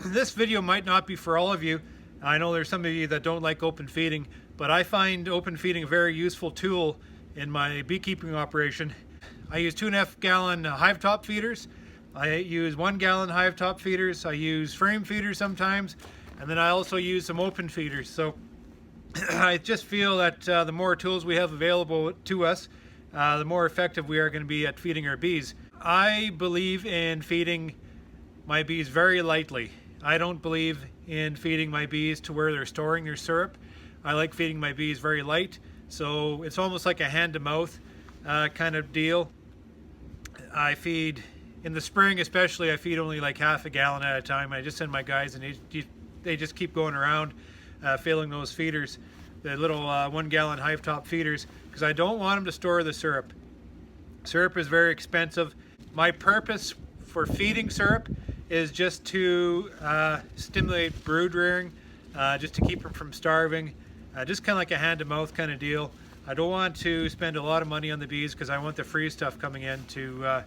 This video might not be for all of you. I know there's some of you that don't like open feeding, but I find open feeding a very useful tool in my beekeeping operation. I use 2.5 gallon hive top feeders. I use 1 gallon hive top feeders. I use frame feeders sometimes, and then I also use some open feeders. So I just feel that the more tools we have available to us, the more effective we are going to be at feeding our bees. I believe in feeding my bees very lightly. I don't believe in feeding my bees to where they're storing their syrup. I like feeding my bees very light, so it's almost like a hand-to-mouth kind of deal. I feed, in the spring especially, I feed only like half a gallon at a time. I just send my guys and they just keep going around filling those feeders, the little 1 gallon hive top feeders, because I don't want them to store the syrup. Syrup is very expensive. My purpose for feeding syrup is just to stimulate brood rearing, just to keep them from starving, just kind of like a hand-to-mouth kind of deal. I don't want to spend a lot of money on the bees because I want the free stuff coming in to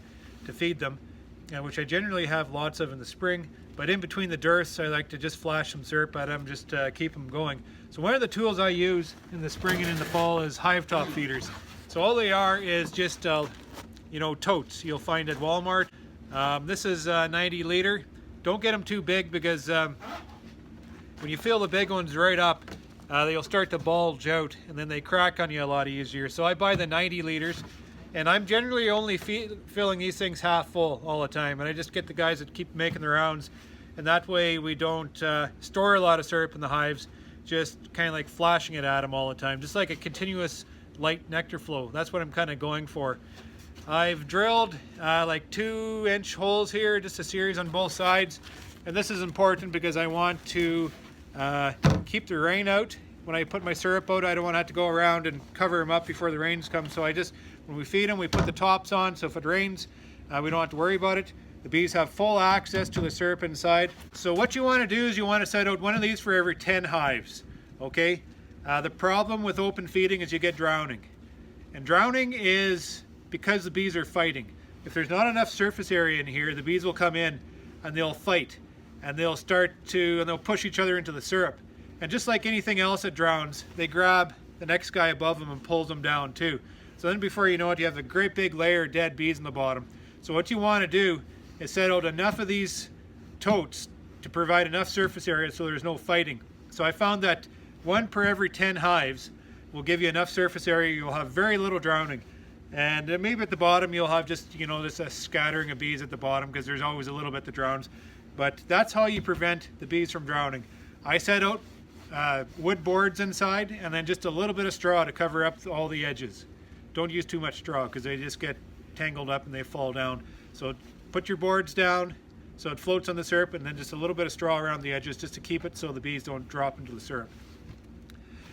feed them, which I generally have lots of in the spring. But in between the dearths, I like to just flash some syrup at them, just to keep them going. So one of the tools I use in the spring and in the fall is hive top feeders. So all they are is just totes you'll find at Walmart. This is 90 liter. Don't get them too big because when you fill the big ones right up, they'll start to bulge out and then they crack on you a lot easier. So I buy the 90 liters, and I'm generally only filling these things half full all the time, and I just get the guys that keep making the rounds, and that way we don't store a lot of syrup in the hives, just kind of like flashing it at them all the time, just like a continuous light nectar flow. That's what I'm kind of going for. I've drilled like 2-inch holes here, just a series on both sides, and this is important because I want to keep the rain out. When I put my syrup out, I don't want to have to go around and cover them up before the rains come, so I just, when we feed them, we put the tops on, so if it rains, we don't have to worry about it. The bees have full access to the syrup inside. So what you want to do is you want to set out one of these for every 10 hives, okay? The problem with open feeding is you get drowning, and drowning is because the bees are fighting. If there's not enough surface area in here, the bees will come in and they'll fight, and they'll they'll push each other into the syrup. And just like anything else that drowns, they grab the next guy above them and pulls them down too. So then before you know it, you have a great big layer of dead bees in the bottom. So what you want to do is set out enough of these totes to provide enough surface area so there's no fighting. So I found that 1 per every 10 hives will give you enough surface area. You'll have very little drowning. And maybe at the bottom you'll have just, just a scattering of bees at the bottom, because there's always a little bit that drowns. But that's how you prevent the bees from drowning. I set out wood boards inside, and then just a little bit of straw to cover up all the edges. Don't use too much straw because they just get tangled up and they fall down. So put your boards down so it floats on the syrup, and then just a little bit of straw around the edges just to keep it so the bees don't drop into the syrup.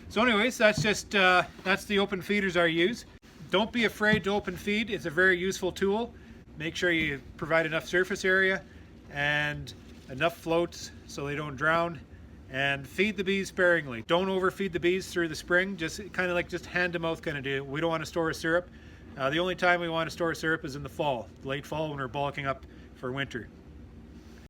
So anyways, that's the open feeders I use. Don't be afraid to open feed. It's a very useful tool. Make sure you provide enough surface area and enough floats so they don't drown, and feed the bees sparingly. Don't overfeed the bees through the spring, just kind of like just hand-to-mouth kind of deal. We don't want to store a syrup. The only time we want to store syrup is in the fall, late fall, when we're bulking up for winter.